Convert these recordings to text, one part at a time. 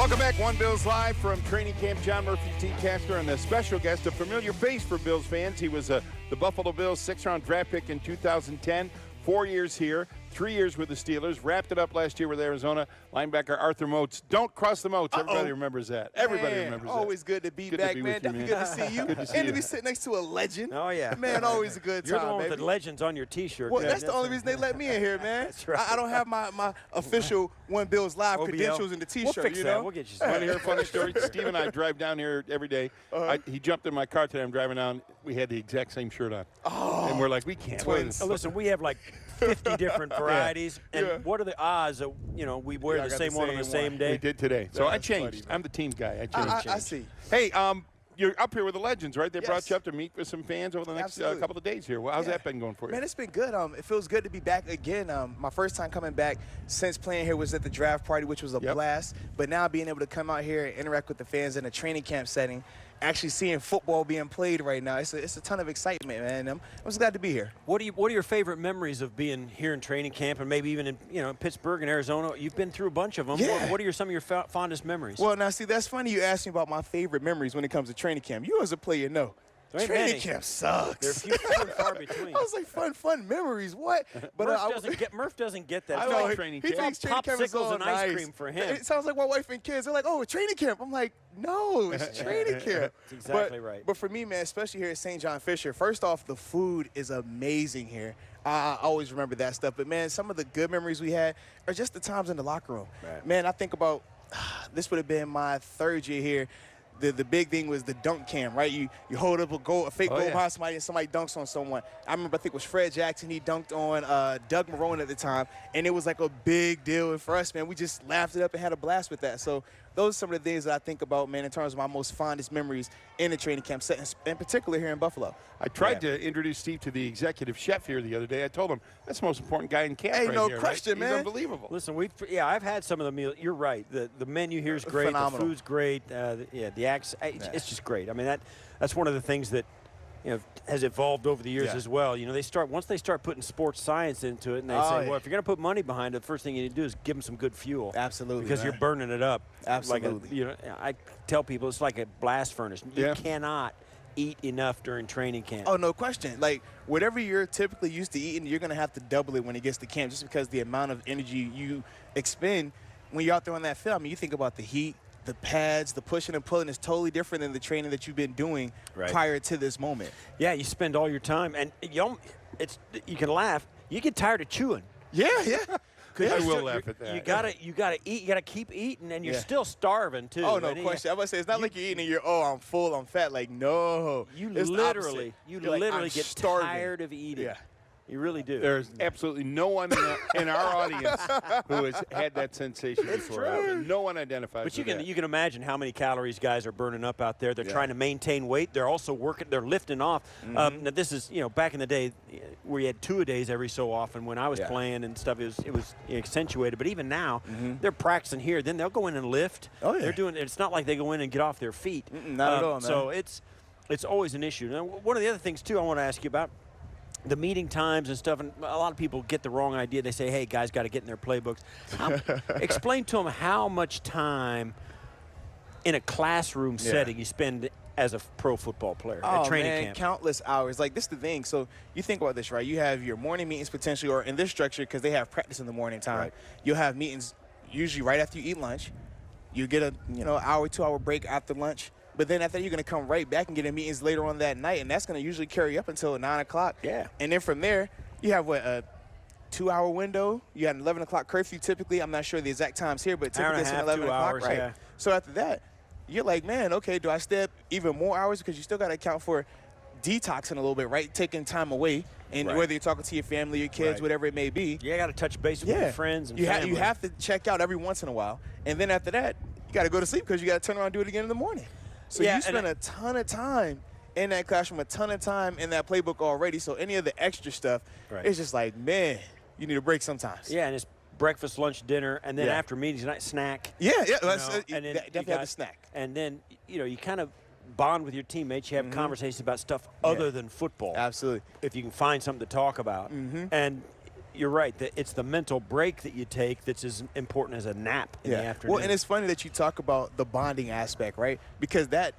Welcome back, One Bills Live from training camp. John Murphy, T. Castor, and the special guest, a familiar face for Bills fans. He was the Buffalo Bills 6th-round draft pick in 2010, 4 years here, 3 years with the Steelers, wrapped it up last year with Arizona. Linebacker Arthur Moats. Don't cross the Moats. Everybody remembers that. Everybody remembers that. Always good to be back, man. Definitely good to see you. Good to see and you. to be sitting next to a legend. Oh, yeah. Man, always a good You're time, the one baby. with the legends on your T-shirt. Well, that's the only reason they let me in here, man. That's right. I don't have my official One Bills Live OBL. credentials in the T-shirt, We'll fix you that. know? We'll get you Want some. to hear a funny story? Steve and I drive down here every day. He jumped in my car today. I'm driving down. We had the exact same shirt on. Oh, And we're like, we can't. twins. Oh, listen, we have like 50 different varieties, and Yeah. what are the odds that we wear Yeah, I the got same the one on the same same one. day? We did today. So I That's changed. funny, man. I'm the team guy. I changed. I see. Hey, you're up here with the legends, right? They brought Yes. you up to meet with some fans over the next Absolutely. couple of days here. Well, how's Yeah. that been going for you? Man, it's been good. It feels good to be back again. My first time coming back since playing here was at the draft party, which was a blast. But now being able to come out here and interact with the fans in a training camp setting, actually seeing football being played right now, it's a ton of excitement, man. I'm just glad to be here. What are your favorite memories of being here in training camp, and maybe even in Pittsburgh and Arizona? You've been through a bunch of them. Yeah. What are some of your fondest memories? Well, now, see, that's funny you asked me about my favorite memories when it comes to training camp. You as a player know. There ain't Training many. camp sucks. They're few and far between. I was like, fun memories. What? But Murph doesn't get that. I It's like like training he camp. thinks training camp is popsicles all and ice nice. cream for him. It sounds like my wife and kids. They're like, oh, training camp. I'm like, no, it's training camp. That's exactly right. But for me, man, especially here at St. John Fisher, first off, the food is amazing here. I always remember that stuff. But, man, some of the good memories we had are just the times in the locker room. Right. Man, I think about this would have been my third year here. The big thing was the dunk cam, right? You hold up a fake goal behind somebody and somebody dunks on someone. I remember, I think it was Fred Jackson. He dunked on Doug Marrone at the time, and it was like a big deal. And for us, man, we just laughed it up and had a blast with that. So those are some of the things that I think about, man, in terms of my most fondest memories in the training camp setting, in particular here in Buffalo. I tried to introduce Steve to the executive chef here the other day. I told him that's the most important guy in camp. Hey, right no here, question, right? man. He's unbelievable. Listen, I've had some of the meals. You're right. The menu here is great. Phenomenal. The food's great. The acts. It's just great. I mean, that's one of the things that has evolved over the years as well. Once they start putting sports science into it, and they say, well, if you're going to put money behind it, the first thing you need to do is give them some good fuel. Absolutely, because man. you're burning it up. Absolutely. I tell people it's like a blast furnace. You Yeah. cannot eat enough during training camp. Oh, no question. Like, whatever you're typically used to eating, you're going to have to double it when it gets to camp, just because the amount of energy you expend when you're out there on that field. I mean, you think about the heat, the pads, the pushing and pulling is totally different than the training that you've been doing prior to this moment. Yeah, you spend all your time, and you can laugh. You get tired of chewing. Yeah. I will laugh at that. You gotta eat. You gotta keep eating, and you're still starving too. Oh, no question. I'm about to say, it's not like you're eating and you're, I'm full, I'm fat. Like, no. You It's the literally opposite. You're like, I'm get starving. tired of eating. Yeah. You really do. There's absolutely no one in our audience who has had that sensation before. No one identifies But with that. you can imagine how many calories guys are burning up out there. They're trying to maintain weight. They're also working. They're lifting off. Now this is back in the day where you had two-a-days every so often. When I was playing and stuff, it was accentuated. But even now, they're practicing here. Then they'll go in and lift. Oh, yeah. They're doing. It's not like they go in and get off their feet. Not at all, man. So it's always an issue. Now, one of the other things too I want to ask you about. The meeting times and stuff, and a lot of people get the wrong idea. They say, hey, guys got to get in their playbooks. Explain to them how much time in a classroom setting you spend as a pro football player at training camp. Countless hours. Like, this is the thing. So you think about this, right? You have your morning meetings potentially, or in this structure, because they have practice in the morning time, Right. you'll have meetings usually right after you eat lunch. You get a hour, 2 hour break after lunch. But then after that, you're going to come right back and get in meetings later on that night, and that's going to usually carry up until 9 o'clock. Yeah. And then from there, you have, a 2-hour window. You have an 11 o'clock curfew typically. I'm not sure the exact times here, but typically it's 11 o'clock. Hours, right. yeah. So after that, you're like, man, okay, do I step even more hours? Because you still got to account for detoxing a little bit, right? Taking time away. And whether you're talking to your family, your kids, whatever it may be. You got to touch base with your friends and family. You have to check out every once in a while. And then after that, you got to go to sleep because you got to turn around and do it again in the morning. So you spend a ton of time in that classroom, a ton of time in that playbook already. So any of the extra stuff, it's just like, man, you need a break sometimes. Yeah, and it's breakfast, lunch, dinner, and then after meetings, night snack. Yeah. And then definitely have a snack. And then, you kind of bond with your teammates. You have conversations about stuff other than football. Absolutely. If you can find something to talk about. And you're right. It's the mental break that you take that's as important as a nap in the afternoon. Well, and it's funny that you talk about the bonding aspect, right? Because that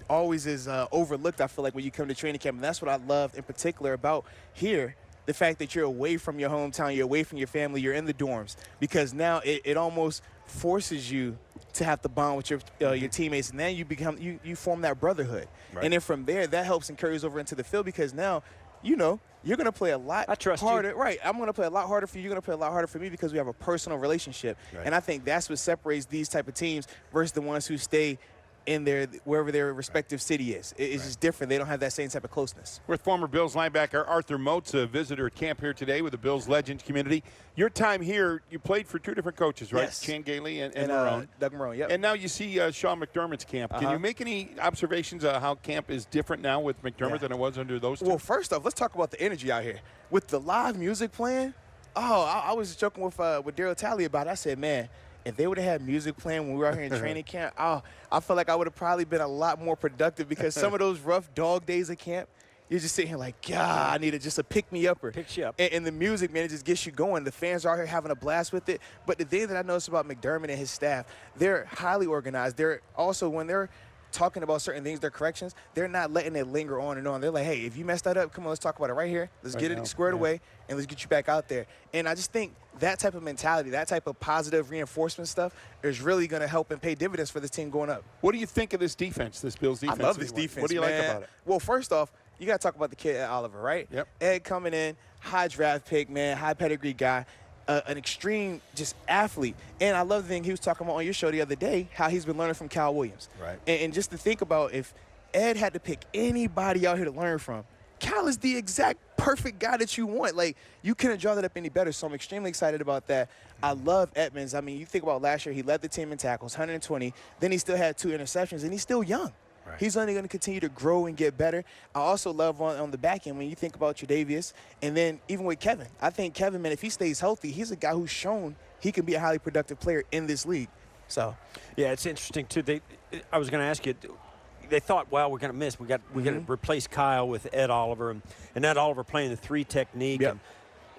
always is overlooked, I feel like, when you come to training camp. And that's what I love in particular about here, the fact that you're away from your hometown, you're away from your family, you're in the dorms. Because now it almost forces you to have to bond with your teammates, and then you form that brotherhood. Right. And then from there, that helps and carries over into the field, because now, you know, you're going to play a lot harder. Right. I'm going to play a lot harder for you. You're going to play a lot harder for me, because we have a personal relationship. Right. And I think that's what separates these type of teams versus the ones who stay in wherever their respective city is. It's just different. They don't have that same type of closeness. With former Bills linebacker Arthur Moats, a visitor at camp here today with the Bills Legends community. Your time here, you played for two different coaches, right? Yes. Chan Gailey and Marone. Doug Marone, yep. And now you see Sean McDermott's camp. Can you make any observations of how camp is different now with McDermott than it was under those two? Well, first off, let's talk about the energy out here. With the live music playing, I was joking with Daryl Talley about it. I said, man, if they would have had music playing when we were out here in training camp, I feel like I would have probably been a lot more productive, because some of those rough dog days of camp, you're just sitting here like, God, I needed just a pick-me-upper. Picks you up. And the music, man, it just gets you going. The fans are out here having a blast with it. But the thing that I noticed about McDermott and his staff, they're highly organized. They're also, when they're talking about certain things, their corrections, they're not letting it linger on and on. They're like, hey, if you messed that up, come on, let's talk about it right here. Let's get it squared away, and let's get you back out there. And I just think that type of mentality, that type of positive reinforcement stuff is really going to help and pay dividends for this team going up. What do you think of this defense, this Bills defense? I love this defense, What do you man. like about it? Well, first off, you got to talk about the kid, Ed Oliver, right? Yep. Ed coming in, high draft pick, man, high pedigree guy. An extreme just athlete. And I love the thing he was talking about on your show the other day, how he's been learning from Cal Williams. Right. And just to think about, if Ed had to pick anybody out here to learn from, Cal is the exact perfect guy that you want. Like, you couldn't draw that up any better, so I'm extremely excited about that. I love Edmonds. I mean, you think about last year, he led the team in tackles, 120. Then he still had 2 interceptions, and he's still young. Right. He's only going to continue to grow and get better. I also love on the back end, when you think about Tre'Davious, and then even with Kevin. I think Kevin, man, if he stays healthy, he's a guy who's shown he can be a highly productive player in this league. So, yeah, it's interesting too. I was going to ask you. They thought, well, we're going to miss. We're going to replace Kyle with Ed Oliver, and Ed Oliver playing the 3 technique. Yep.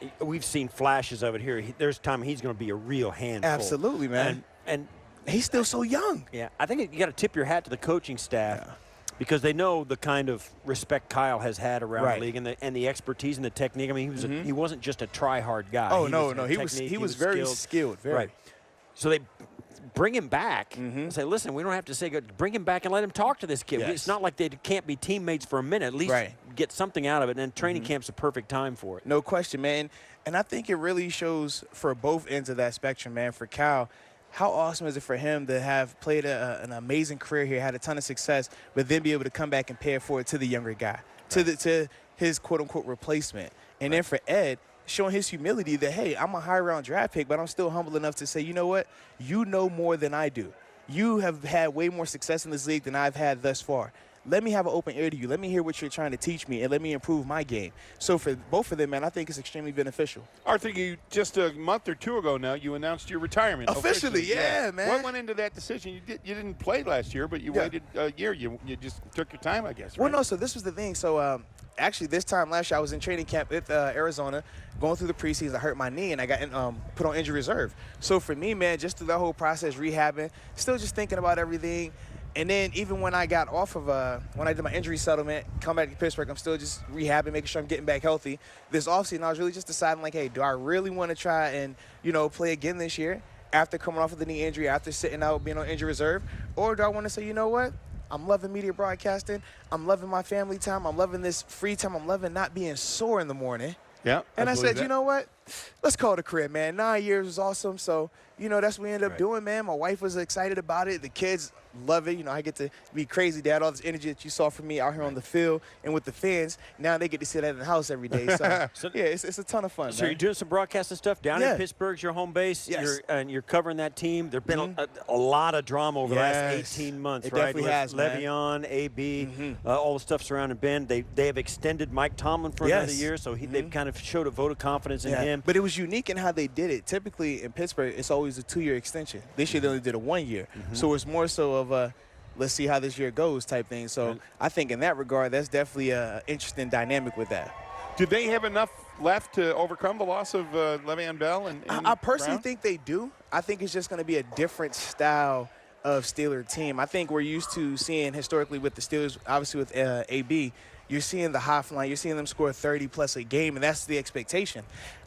And we've seen flashes of it here. There's a time he's going to be a real handful. Absolutely, man. And he's still so young. Yeah, I think you got to tip your hat to the coaching staff, because they know the kind of respect Kyle has had around the league, and the expertise and the technique. I mean, he wasn't just a try-hard guy. Oh, no. He was very skilled. Very. Right. So they bring him back and say, listen, we don't have to say good. Bring him back and let him talk to this kid. Yes. It's not like they can't be teammates for a minute. At least get something out of it, and then training camp's a perfect time for it. No question, man. And I think it really shows for both ends of that spectrum, man. For Kyle, how awesome is it for him to have played an amazing career here, had a ton of success, but then be able to come back and pay it forward to the younger guy, to his quote-unquote replacement. And then for Ed, showing his humility that, hey, I'm a high-round draft pick, but I'm still humble enough to say, you know what, you know more than I do. You have had way more success in this league than I've had thus far. Let me have an open ear to you. Let me hear what you're trying to teach me, and let me improve my game. So for both of them, man, I think it's extremely beneficial. Arthur, you just a month or 2 ago now, you announced your retirement. Officially, yeah, man. What went into that decision? You didn't play last year, but you waited a year. You just took your time, I guess, right? Well, no, so this was the thing. So actually, this time last year, I was in training camp with Arizona, going through the preseason. I hurt my knee, and I got put on injury reserve. So for me, man, just through that whole process, rehabbing, still just thinking about everything. And then even when I got off of when I did my injury settlement, come back to Pittsburgh, I'm still just rehabbing, making sure I'm getting back healthy. This offseason, I was really just deciding, like, hey, do I really want to try and, play again this year after coming off of the knee injury, after sitting out, being on injury reserve? Or do I want to say, you know what? I'm loving media broadcasting. I'm loving my family time. I'm loving this free time. I'm loving not being sore in the morning. Yeah. And I said, you know what? Let's call it a career, man. 9 years was awesome. So, that's what we ended up doing, man. My wife was excited about it. The kids love it. I get to be crazy dad. All this energy that you saw from me out here on the field and with the fans, now they get to sit at the house every day. So, yeah, it's a ton of fun, So man. you're doing some broadcasting stuff down in Pittsburgh's your home base. Yes. You're covering that team. There's been a lot of drama over the last 18 months, it right? Definitely has, Le'Veon, AB, all the stuff surrounding Ben. They have extended Mike Tomlin for another year, so they've kind of showed a vote of confidence in him. But it was unique in how they did it. Typically in Pittsburgh, it's always a 2-year extension. This year they only did a 1 year. So it's more so of a let's see how this year goes type thing. So I think in that regard, that's definitely an interesting dynamic with that. Do they have enough left to overcome the loss of Le'Veon Bell? And I personally Brown? think they do. I think it's just going to be a different style of Steeler team. I think we're used to seeing historically with the Steelers, obviously with AB, you're seeing the high flying, you're seeing them score 30-plus a game, and that's the expectation.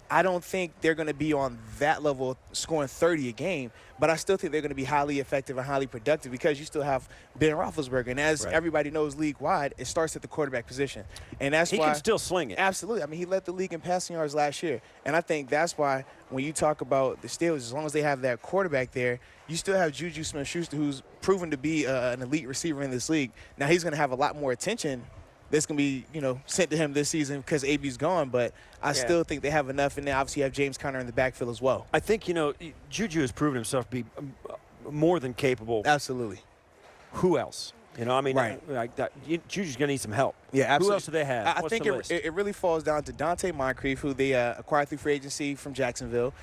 I don't think they're going to be on that level scoring 30 a game, but I still think they're going to be highly effective and highly productive because you still have Ben Roethlisberger. And as everybody knows league-wide, it starts at the quarterback position. And that's why he can still sling it. Absolutely. I mean, he led the league in passing yards last year. And I think that's why when you talk about the Steelers, as long as they have that quarterback there, you still have Juju Smith-Schuster, who's proven to be an elite receiver in this league. Now, he's going to have a lot more attention that's going to be, sent to him this season because AB's gone, but I still think they have enough, and they obviously have James Conner in the backfield as well. I think, Juju has proven himself to be more than capable. Absolutely. Who else? Juju's going to need some help. Yeah, absolutely. Who else do they have? I think it really falls down to Dante Moncrief, who they acquired through free agency from Jacksonville.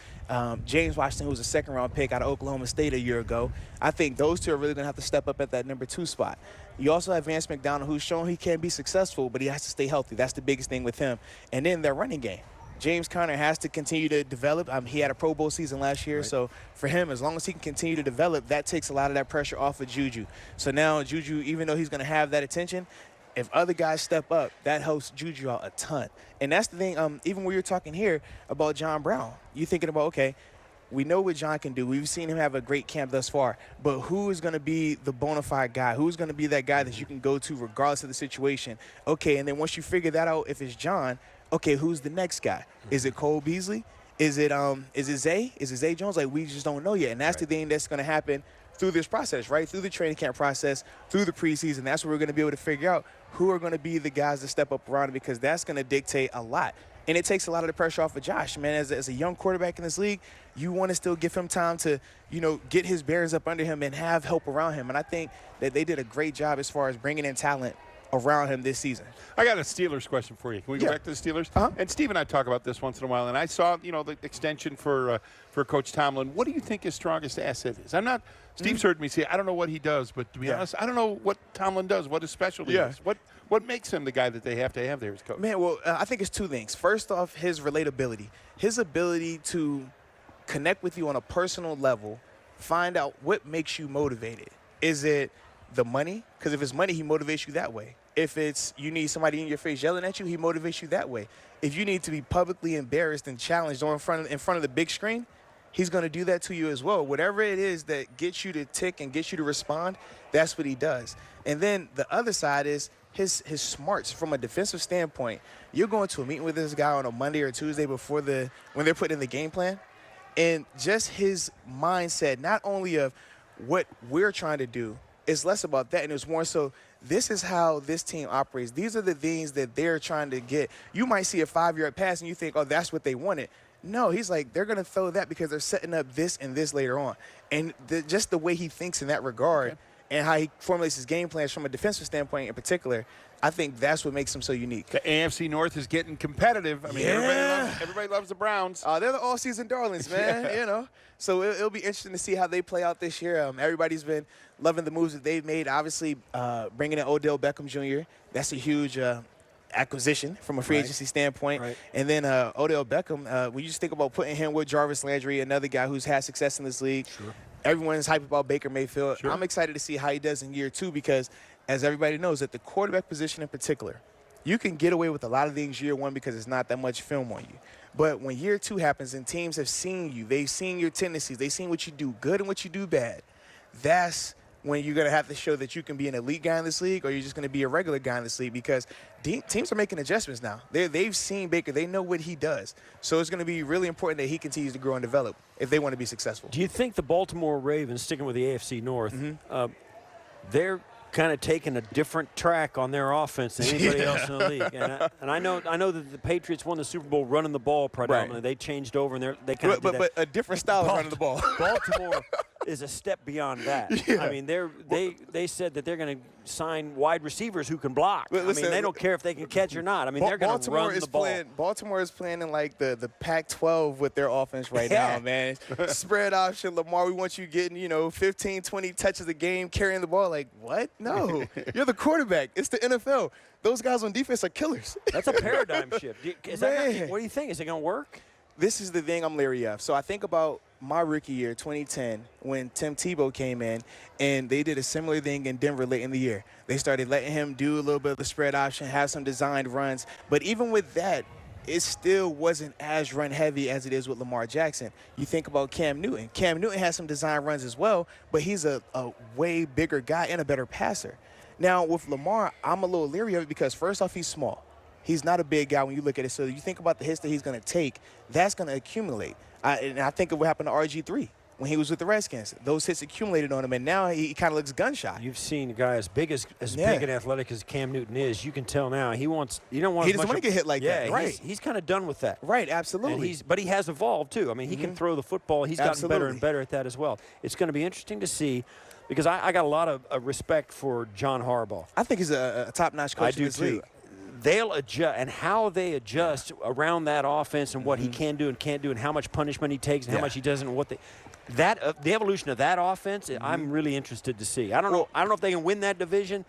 James Washington, who was a second-round pick out of Oklahoma State a year ago. I think those two are really going to have to step up at that number 2 spot. You also have Vance McDonald, who's shown he can be successful, but he has to stay healthy. That's the biggest thing with him. And then their running game. James Conner has to continue to develop. He had a Pro Bowl season last year, so for him, as long as he can continue to develop, that takes a lot of that pressure off of Juju. So now Juju, even though he's going to have that attention, if other guys step up, that helps Juju out a ton. And that's the thing, even when you're talking here about John Brown, you're thinking about, okay, we know what John can do. We've seen him have a great camp thus far. But who is going to be the bona fide guy? Who's going to be that guy that you can go to regardless of the situation? Okay, and then once you figure that out, if it's John, okay, who's the next guy? Is it Cole Beasley? Is it Zay? Is it Zay Jones? Like, we just don't know yet. And that's the thing that's going to happen through this process, right? Through the training camp process, through the preseason. That's where we're going to be able to figure out who are going to be the guys that step up around him, because that's going to dictate a lot. And it takes a lot of the pressure off of Josh, man. As a young quarterback in this league, you want to still give him time to, get his bearings up under him and have help around him. And I think that they did a great job as far as bringing in talent around him this season. I got a Steelers question for you. Can we go back to the Steelers? And Steve and I talk about this once in a while, and I saw, the extension for Coach Tomlin. What do you think his strongest asset is? Steve's heard me say, I don't know what he does, but to be honest, I don't know what Tomlin does, what his specialty is. What makes him the guy that they have to have there as coach? Man, well, I think it's 2 things. First off, his relatability. His ability to connect with you on a personal level, find out what makes you motivated. Is it the money? Because if it's money, he motivates you that way. If it's you need somebody in your face yelling at you, he motivates you that way. If you need to be publicly embarrassed and challenged in front of the big screen, he's going to do that to you as well. Whatever it is that gets you to tick and gets you to respond, that's what he does. And then the other side is his smarts from a defensive standpoint. You're going to a meeting with this guy on a Monday or Tuesday when they're putting in the game plan, and just his mindset, not only of what we're trying to do, it's less about that, and it's more so this is how this team operates. These are the things that they're trying to get. You might see a 5-yard pass and you think, oh, that's what they wanted. No, he's like, they're going to throw that because they're setting up this and this later on. And just the way he thinks in that regard and how he formulates his game plans from a defensive standpoint in particular, I think that's what makes him so unique. The AFC North is getting competitive. I mean, everybody loves the Browns. They're the all-season darlings, man, So it'll be interesting to see how they play out this year. Everybody's been loving the moves that they've made. Obviously, bringing in Odell Beckham Jr., that's a huge acquisition from a free agency standpoint. And then Odell Beckham, when you just think about putting him with Jarvis Landry, another guy who's had success in this league. Everyone's hyped about Baker Mayfield. I'm excited to see how he does in year 2 because, as everybody knows, at the quarterback position in particular, you can get away with a lot of things year 1 because it's not that much film on you. But when year 2 happens and teams have seen you, they've seen your tendencies, they've seen what you do good and what you do bad, that's when you're going to have to show that you can be an elite guy in this league or you're just going to be a regular guy in this league because teams are making adjustments now. They've seen Baker. They know what he does. So it's going to be really important that he continues to grow and develop if they want to be successful. Do you think the Baltimore Ravens, sticking with the AFC North, they're kind of taking a different track on their offense than anybody else in the league? And I know that the Patriots won the Super Bowl running the ball predominantly. They changed over and they kind of but a different style of running the ball. is a step beyond that. Yeah. I mean, they said that they're going to sign wide receivers who can block. Listen, I mean, they don't care if they can catch or not. I mean, they're going to run the ball. Baltimore is playing in like the Pac-12 with their offense right now, man. Spread option, Lamar, we want you getting, 15, 20 touches a game, carrying the ball. Like, what? No. You're the quarterback. It's the NFL. Those guys on defense are killers. That's a paradigm shift. What do you think? Is it going to work? This is the thing I'm leery of. So I think about my rookie year, 2010, when Tim Tebow came in, and they did a similar thing in Denver late in the year. They started letting him do a little bit of the spread option, have some designed runs. But even with that, it still wasn't as run-heavy as it is with Lamar Jackson. You think about Cam Newton. Cam Newton has some design runs as well, but he's a way bigger guy and a better passer. Now, with Lamar, I'm a little leery of it because, first off, he's small. He's not a big guy when you look at it. So you think about the hits that he's going to take, that's going to accumulate. And I think of what happened to RG3 when he was with the Redskins. Those hits accumulated on him, and now he kind of looks gunshot. You've seen a guy as big and athletic as Cam Newton is. You can tell now he doesn't want to get hit like that. Right. He's kind of done with that. Right, absolutely. But he has evolved too. I mean, he can throw the football. He's gotten better and better at that as well. It's going to be interesting to see. Because I got a lot of respect for John Harbaugh. I think he's a top-notch coach in this league. They'll adjust, and how they adjust around that offense and what he can do and can't do and how much punishment he takes and how much he doesn't and the evolution of that offense, I'm really interested to see. I don't know if they can win that division,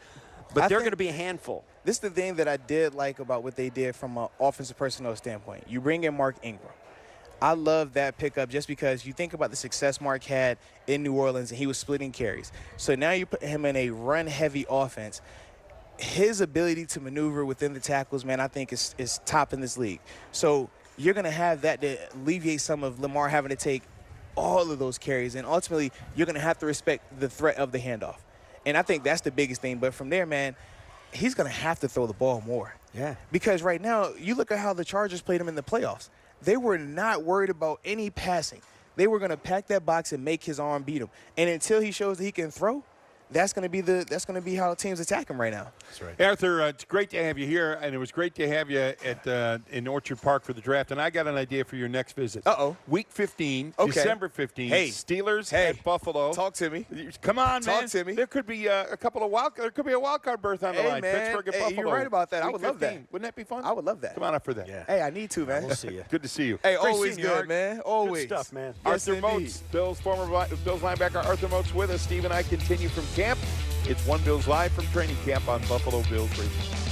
but they're going to be a handful. This is the thing that I did like about what they did from an offensive personnel standpoint. You bring in Mark Ingram. I love that pickup just because you think about the success Mark had in New Orleans, and he was splitting carries. So now you put him in a run-heavy offense. His ability to maneuver within the tackles, man, I think is top in this league. So you're going to have that to alleviate some of Lamar having to take all of those carries, and ultimately you're going to have to respect the threat of the handoff. And I think that's the biggest thing. But from there, man, he's going to have to throw the ball more. Yeah. Because right now, you look at how the Chargers played him in the playoffs. They were not worried about any passing. They were going to pack that box and make his arm beat him. And until he shows that he can throw, that's going to be how teams attack him right now. That's right. Arthur, it's great to have you here, and it was great to have you at in Orchard Park for the draft. And I got an idea for your next visit. Week 15, December 15. Hey. Steelers at Buffalo. Talk to me. Come on, man. Talk to me. There could be a wild card berth on the line. Man. Pittsburgh at Buffalo. You're right about that. Week I would love 15. that. Wouldn't that be fun? I would love that. Come on up for that. Yeah. Hey, I need to, man. We'll see you. Good to see you. Hey, Great always seeing you, good, Art. man. Always. Good stuff, man. Yes, Arthur indeed. Moats, former Bills linebacker Arthur Moats with us. Steve and I continue from camp. It's One Bills Live from training camp on Buffalo Bills Radio.